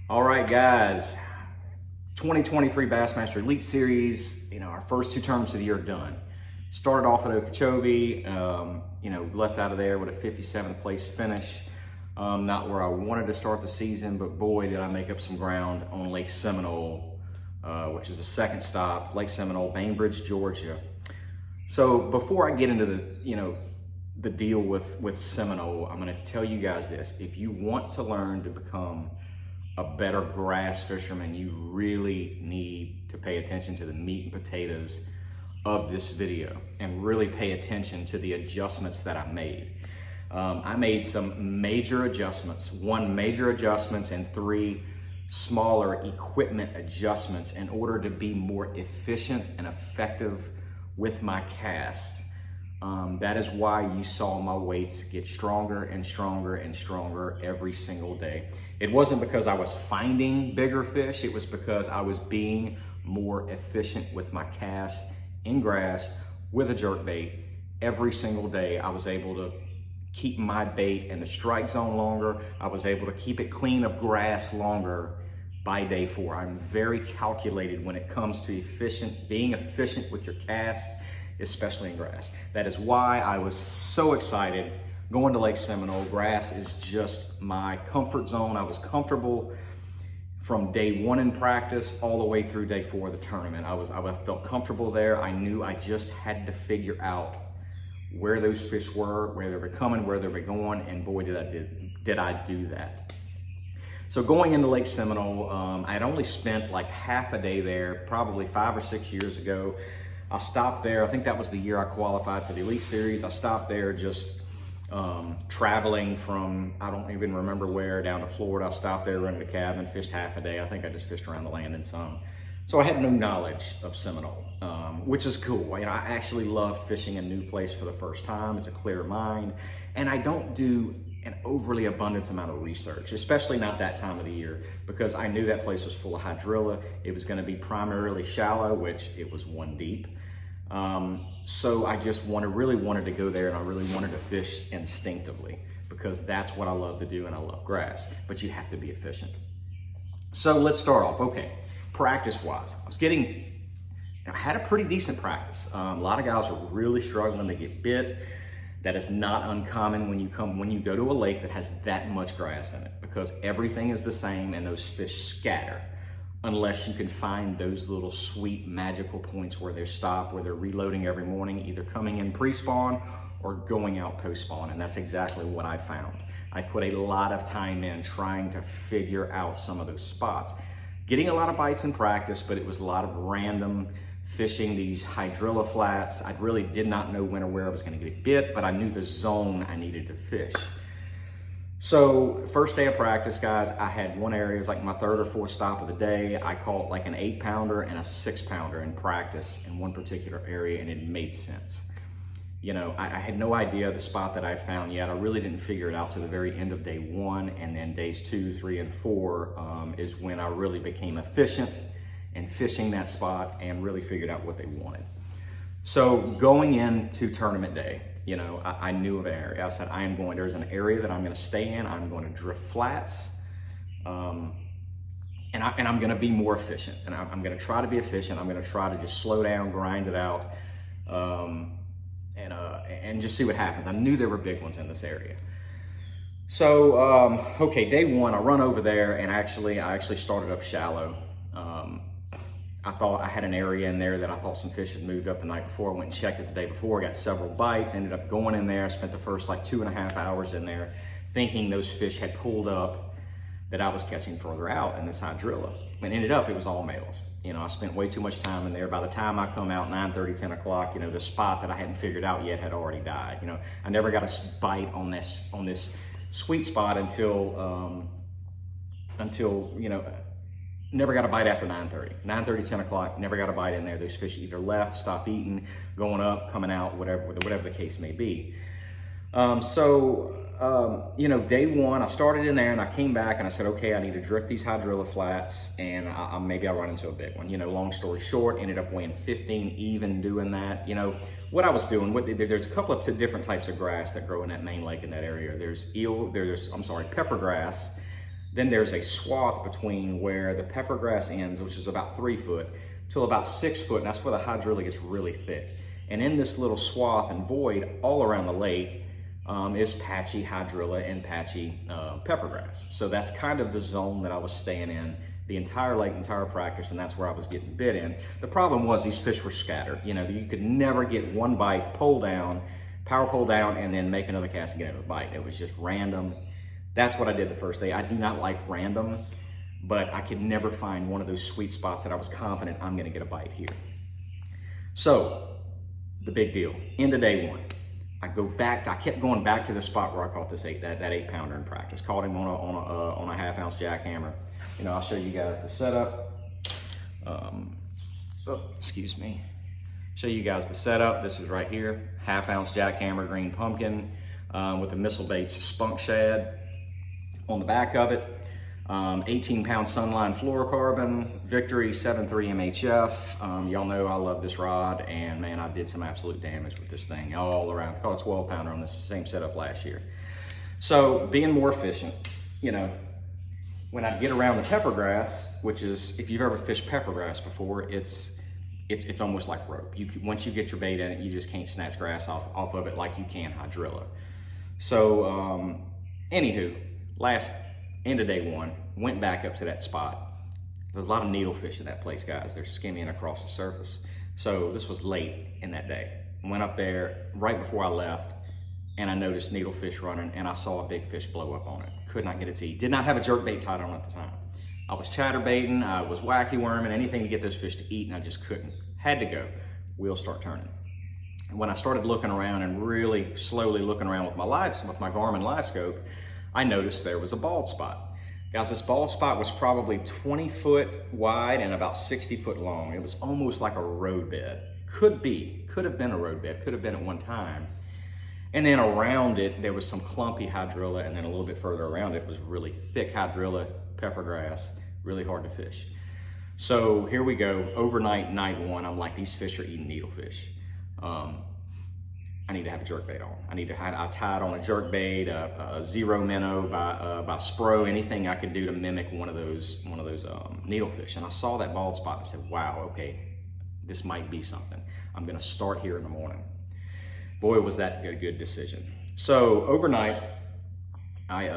All right, guys, 2023 Bassmaster Elite Series, our first two tournaments of the year done. Started off at Okeechobee, left out of there with a 57th place finish. Not where I wanted to start the season, but boy, did I make up some ground on Lake Seminole, which is the second stop, Lake Seminole, Bainbridge, Georgia. So before I get into the deal with Seminole, I'm gonna tell you guys this. If you want to learn to become a better grass fisherman, you really need to pay attention to the meat and potatoes of this video and really pay attention to the adjustments that I made. I made some major adjustments, one major adjustments and three smaller equipment adjustments in order to be more efficient and effective with my casts. That is why you saw my weights get stronger and stronger and stronger every single day. It wasn't because I was finding bigger fish, it was because I was being more efficient with my casts in grass with a jerkbait. Every single day I was able to keep my bait in the strike zone longer. I was able to keep it clean of grass longer by day 4. I'm very calculated when it comes to being efficient with your casts, especially in grass. That is why I was so excited going to Lake Seminole. Grass is just my comfort zone. I was comfortable from day 1 in practice all the way through day 4 of the tournament. I felt comfortable there. I knew I just had to figure out where those fish were, where they were coming, where they were going, and boy, did I do that. So going into Lake Seminole, I had only spent like half a day there, probably 5 or 6 years ago. I stopped there, I think that was the year I qualified for the Elite Series. I stopped there just traveling from, I don't even remember where, down to Florida. I stopped there, rented a cabin, fished half a day. I think I just fished around the land and some. So I had no knowledge of Seminole, which is cool. I actually love fishing a new place for the first time. It's a clear mind. And I don't do an overly abundance amount of research, especially not that time of the year, because I knew that place was full of hydrilla. It was gonna be primarily shallow, which it was 1 deep. So I just really wanted to go there, and I really wanted to fish instinctively because that's what I love to do, and I love grass, but you have to be efficient. So let's start off. Okay, practice-wise, I had a pretty decent practice. A lot of guys were really struggling to get bit. That is not uncommon when you go to a lake that has that much grass in it, because everything is the same and those fish scatter unless you can find those little sweet magical points where they stop, where they're reloading every morning, either coming in pre-spawn or going out post-spawn. And that's exactly what I found. I put a lot of time in trying to figure out some of those spots. Getting a lot of bites in practice, but it was a lot of random fishing these hydrilla flats. I really did not know when or where I was gonna get bit, but I knew the zone I needed to fish. So first day of practice, guys, I had one area, it was like my 3rd or 4th stop of the day. I caught like an 8-pounder and a 6-pounder in practice in one particular area, and it made sense. I had no idea the spot that I found yet. I really didn't figure it out to the very end of day 1, and then days 2, 3, and 4 is when I really became efficient in fishing that spot and really figured out what they wanted. So going into tournament day, I knew of an area. I said, there's an area that I'm gonna stay in. I'm gonna drift flats, and I'm gonna be more efficient. And I'm gonna try to be efficient. I'm gonna try to just slow down, grind it out, and just see what happens. I knew there were big ones in this area. So, okay, day 1, I run over there, and I actually started up shallow. I thought I had an area in there that I thought some fish had moved up the night before. I went and checked it the day before, got several bites, ended up going in there. I spent the first like 2.5 hours in there thinking those fish had pulled up that I was catching further out in this hydrilla. And ended up, it was all males. I spent way too much time in there. By the time I come out 9:30, 10 o'clock, the spot that I hadn't figured out yet had already died. I never got a bite on this sweet spot until never got a bite after 9:30. 9:30, 10 o'clock, never got a bite in there. Those fish either left, stopped eating, going up, coming out, whatever the case may be. Day 1, I started in there and I came back and I said, okay, I need to drift these hydrilla flats, and maybe I'll run into a big one. Long story short, ended up weighing 15 even doing that. What I was doing, there's a couple of different types of grass that grow in that main lake in that area. There's pepper grass Then there's a swath between where the pepper grass ends, which is about 3 foot, till about 6 foot, and that's where the hydrilla gets really thick. And in this little swath and void all around the lake is patchy hydrilla and patchy pepper grass. So that's kind of the zone that I was staying in the entire lake, entire practice, and that's where I was getting bit in. The problem was these fish were scattered. You know, you could never get one bite, pull down, power pull down, and then make another cast and get another bite. It was just random. That's what I did the first day. I do not like random, but I could never find one of those sweet spots that I was confident I'm gonna get a bite here. So, the big deal, end of day one. I kept going back to the spot where I caught that 8-pounder in practice. Caught him on a half-ounce jackhammer. You know, I'll show you guys the setup. Excuse me. Show you guys the setup. This is right here, half-ounce jackhammer, green pumpkin, with the Missile Baits spunk shad on the back of it. 18-pound Sunline fluorocarbon, Victory 7.3 MHF. Y'all know I love this rod, and man, I did some absolute damage with this thing all around. I caught a 12-pounder on this same setup last year. So being more efficient, you know, when I get around the pepper grass, which is, if you've ever fished pepper grass before, it's almost like rope. Once you get your bait in it, you just can't snatch grass off of it like you can hydrilla. So anywho, end of day one, went back up to that spot. There's a lot of needlefish in that place, guys. They're skimming across the surface. So this was late in that day. Went up there right before I left, and I noticed needlefish running, and I saw a big fish blow up on it. Could not get it to eat. Did not have a jerkbait tied on at the time. I was chatterbaiting, I was wacky worming, anything to get those fish to eat, and I just couldn't. Had to go. Wheels start turning. And when I started looking around and really slowly looking around with my Garmin live scope, I noticed there was a bald spot. Guys, this bald spot was probably 20 foot wide and about 60 foot long. It was almost like a road bed. Could have been a road bed, could have been at one time. And then around it, there was some clumpy hydrilla, and then a little bit further around it was really thick hydrilla, pepper grass, really hard to fish. So here we go, overnight, night one, I'm like, these fish are eating needlefish. I need to have a jerkbait on. I tied on a jerkbait, a zero minnow by Spro, anything I could do to mimic one of those needlefish. And I saw that bald spot and I said, wow, okay, this might be something. I'm gonna start here in the morning. Boy, was that a good decision. So overnight, I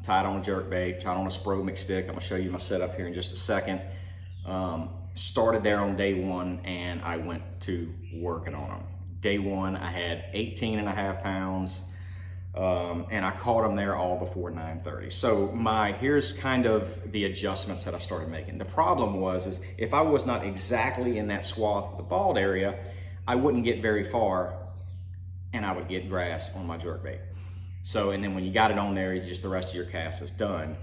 tied on a jerkbait, tied on a Spro McStick. I'm gonna show you my setup here in just a second. Started there on day one, and I went to working on them. Day one, I had 18.5 pounds, and I caught them there all before 9:30. So here's kind of the adjustments that I started making. The problem is if I was not exactly in that swath of the bald area, I wouldn't get very far, and I would get grass on my jerkbait. So, and then when you got it on there, the rest of your cast is done.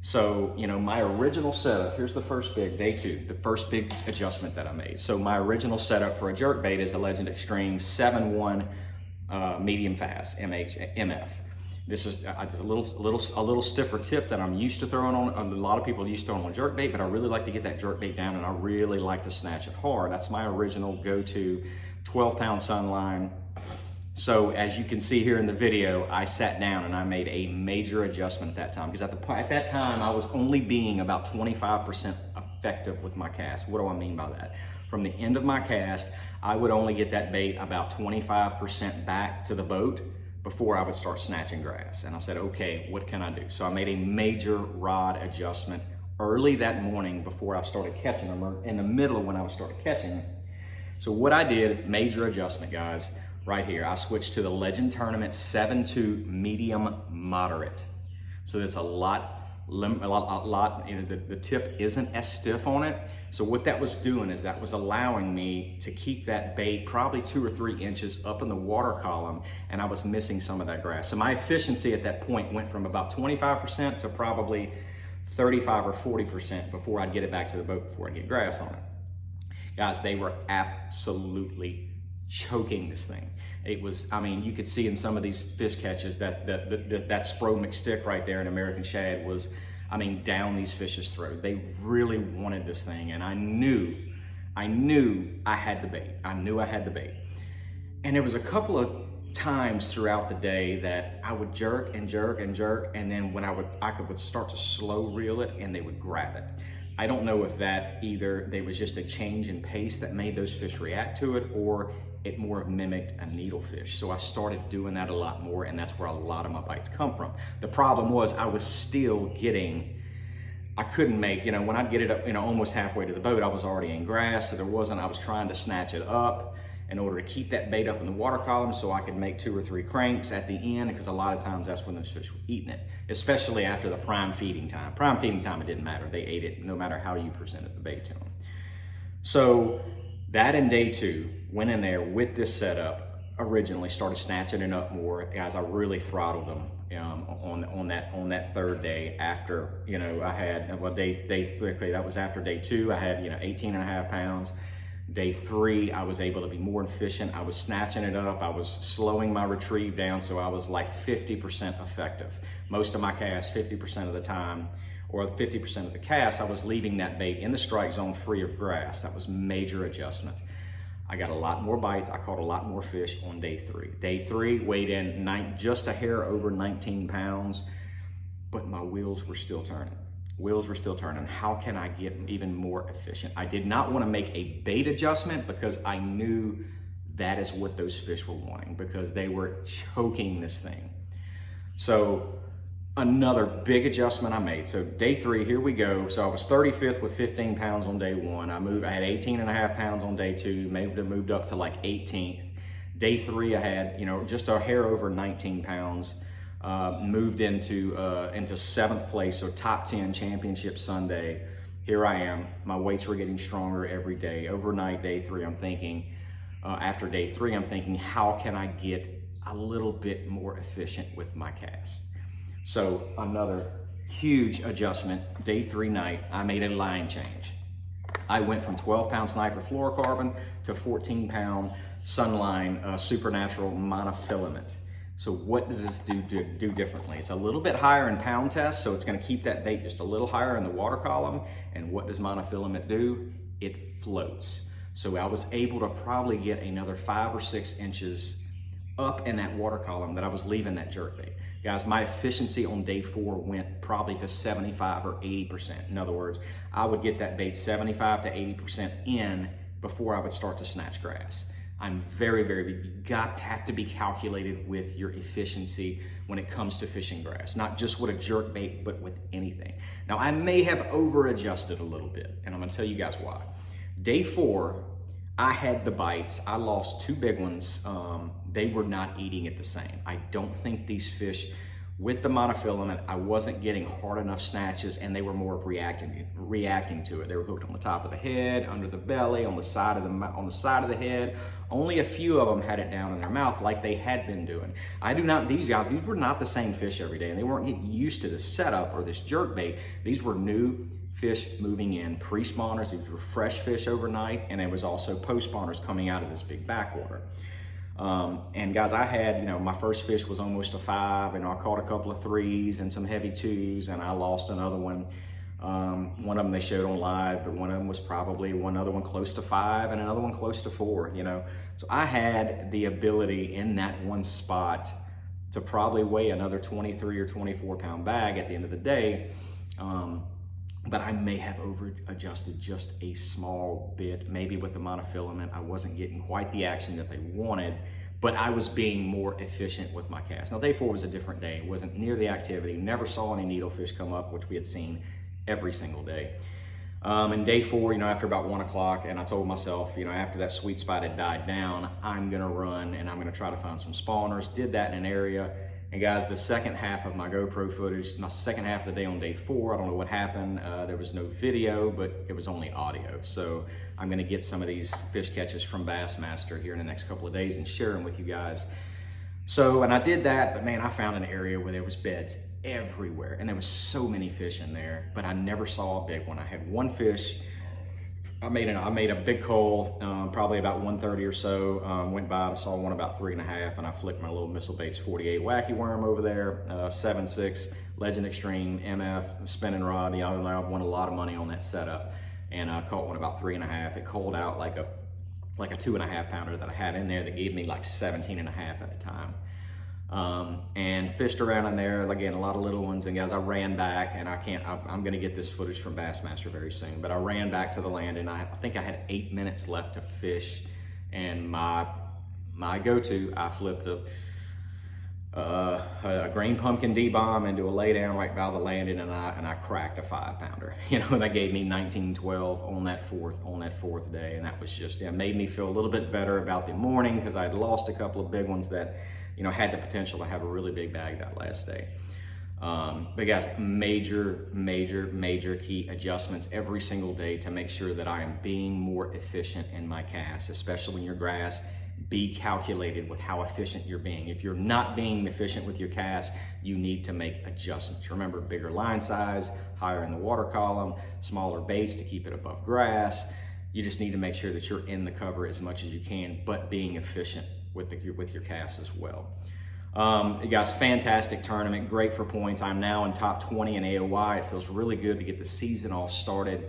So, you know, my original setup, here's the first day two, the first big adjustment that I made. So my original setup for a jerkbait is a Legend Extreme 7.1 medium fast MF. This is a little stiffer tip that I'm used to throwing on. A lot of people are used to throwing on jerkbait, but I really like to get that jerkbait down, and I really like to snatch it hard. That's my original go-to 12-pound Sunline. So as you can see here in the video, I sat down and I made a major adjustment at that time, because at that time I was only being about 25% effective with my cast. What do I mean by that? From the end of my cast, I would only get that bait about 25% back to the boat before I would start snatching grass. And I said, okay, what can I do? So I made a major rod adjustment early that morning before I started catching them, or in the middle of when I started catching them. So what I did, major adjustment, guys, right here, I switched to the Legend Tournament 7.2 medium moderate. So there's a lot, you know, the tip isn't as stiff on it. So what that was doing is that was allowing me to keep that bait probably 2 or 3 inches up in the water column, and I was missing some of that grass. So my efficiency at that point went from about 25% to probably 35 or 40% before I'd get it back to the boat before I'd get grass on it. Guys, they were absolutely choking this thing. It was, I mean, you could see in some of these fish catches that Spro McStick right there in American Shad was, I mean, down these fish's throat. They really wanted this thing, and I knew I had the bait. I knew I had the bait. And there was a couple of times throughout the day that I would jerk and jerk and jerk, and then when I would start to slow reel it and they would grab it. I don't know if that either there was just a change in pace that made those fish react to it, or it more mimicked a needlefish. So I started doing that a lot more, and that's where a lot of my bites come from. The problem was I was still getting, I couldn't make, when I'd get it up, almost halfway to the boat, I was already in grass, so I was trying to snatch it up in order to keep that bait up in the water column so I could make 2 or 3 cranks at the end, because a lot of times that's when those fish were eating it, especially after the prime feeding time. Prime feeding time, it didn't matter. They ate it no matter how you presented the bait to them. So that in day 2, went in there with this setup, originally started snatching it up more. Guys, I really throttled them on that 3rd day after, I had, well, day 3, that was after day 2, I had, 18.5 pounds. Day 3, I was able to be more efficient. I was snatching it up. I was slowing my retrieve down, so I was like 50% effective. Most of my casts, 50% of the time, or 50% of the cast, I was leaving that bait in the strike zone free of grass. That was major adjustment. I got a lot more bites. I caught a lot more fish on day 3. Day 3 weighed in just a hair over 19 pounds, but my wheels were still turning. How can I get even more efficient? I did not want to make a bait adjustment because I knew that is what those fish were wanting, because they were choking this thing. So another big adjustment I made. So day 3, here we go. So I was 35th with 15 pounds on day 1. I had 18.5 pounds on day 2, moved up to like 18th. Day 3, I had, just a hair over 19 pounds. Moved into 7th place, so top 10 championship Sunday. Here I am. My weights were getting stronger every day. Overnight, day 3, I'm thinking, after day 3, I'm thinking, how can I get a little bit more efficient with my cast? So another huge adjustment. Day 3 night, I made a line change. I went from 12-pound sniper fluorocarbon to 14-pound Sunline Supernatural monofilament. So what does this do differently? It's a little bit higher in pound test, so it's going to keep that bait just a little higher in the water column. And what does monofilament do? It floats. So I was able to probably get another 5 or 6 inches up in that water column that I was leaving that jerk bait. Guys, my efficiency on day 4 went probably to 75 or 80%. In other words, I would get that bait 75 to 80% in before I would start to snatch grass. I'm very, you have to be calculated with your efficiency when it comes to fishing grass, not just with a jerk bait, but with anything. Now, I may have over adjusted a little bit, and I'm gonna tell you guys why. Day 4, I had the bites. I lost 2 big ones. They were not eating it the same. I don't think these fish, with the monofilament, I wasn't getting hard enough snatches, and they were more of reacting to it. They were hooked on the top of the head, under the belly, on the side of the head. Only a few of them had it down in their mouth like they had been doing. These were not the same fish every day, and they weren't getting used to this setup or this jerk bait. These were new fish moving in, pre-spawners. These were fresh fish overnight, and it was also post-spawners coming out of this big backwater. And guys, I had, my first fish was almost a 5, and I caught a couple of 3s and some heavy 2s, and I lost another one. One of them they showed on live, but one of them was probably another one close to 5 and another one close to 4, So I had the ability in that one spot to probably weigh another 23 or 24 pound bag at the end of the day. But I may have over adjusted just a small bit. Maybe with the monofilament, I wasn't getting quite the action that they wanted, but I was being more efficient with my cast. Now, day 4 was a different day. It wasn't near the activity. Never saw any needlefish come up, which we had seen every single day. And day 4, after about 1 o'clock, and I told myself, after that sweet spot had died down, I'm gonna run and I'm gonna try to find some spawners. Did that in an area. And guys, the second half of my GoPro footage, my second half of the day on day 4, I don't know what happened. There was no video, but it was only audio. So I'm gonna get some of these fish catches from Bassmaster here in the next couple of days and share them with you guys. So, and I did that, but man, I found an area where there was beds everywhere, and there was so many fish in there, but I never saw a big one. I had one fish. I made a big coal, probably about 1:30 or so. Went by, I saw one about 3.5, and I flicked my little Missile Baits 48 wacky worm over there, 7.6 Legend Extreme MF spinning rod. I won a lot of money on that setup, and I caught one about 3.5. It coaled out like a like a 2.5 pounder that I had in there that gave me like 17.5 at the time. And fished around in there, again, a lot of little ones. And guys, I ran back, and I'm gonna get this footage from Bassmaster very soon, but I ran back to the land, and I think I had 8 minutes left to fish. And my go-to, I flipped a green pumpkin D-bomb into a lay down right by the landing, and I cracked a 5 pounder. You know, that gave me 19-12 on that fourth day, and that was just, it made me feel a little bit better about the morning, because I had lost a couple of big ones that, you know, had the potential to have a really big bag that last day. But guys, major key adjustments every single day to make sure that I am being more efficient in my cast, especially when you're grass. Be calculated with how efficient you're being. If you're not being efficient with your cast, you need to make adjustments. Remember, bigger line size, higher in the water column, smaller baits to keep it above grass. You just need to make sure that you're in the cover as much as you can, but being efficient with your cast as well. You guys, fantastic tournament, great for points. I'm now in top 20 in AOY. It feels really good to get the season off started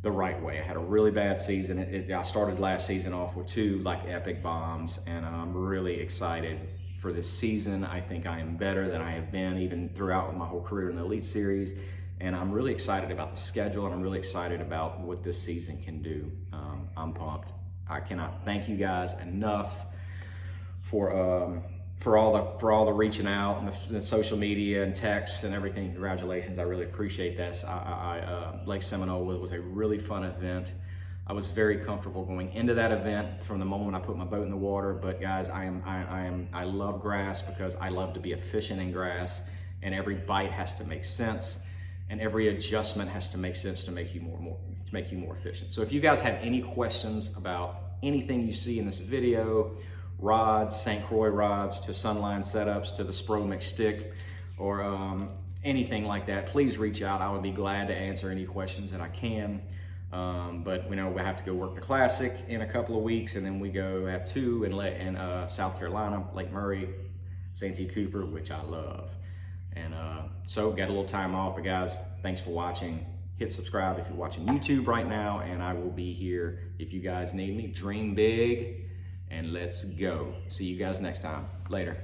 the right way. I had a really bad season. I started last season off with 2 like epic bombs, and I'm really excited for this season. I think I am better than I have been even throughout my whole career in the Elite Series, and I'm really excited about the schedule, and I'm really excited about what this season can do. I'm pumped. I cannot thank you guys enough for all the reaching out and the social media and texts and everything. Congratulations, I really appreciate this. Lake Seminole was a really fun event. I was very comfortable going into that event from the moment I put my boat in the water. But guys, I love grass because I love to be efficient in grass, and every bite has to make sense, and every adjustment has to make sense to make you more efficient. So if you guys have any questions about anything you see in this video, rods, St. Croix rods, to Sunline setups, to the Spro Mix stick, or anything like that, please reach out. I would be glad to answer any questions that I can. But we know we have to go work the Classic in a couple of weeks, and then we have 2 in South Carolina, Lake Murray, Santee Cooper, which I love. And so got a little time off. But guys, thanks for watching. Hit subscribe if you're watching YouTube right now, and I will be here if you guys need me. Dream big, and let's go. See you guys next time. Later.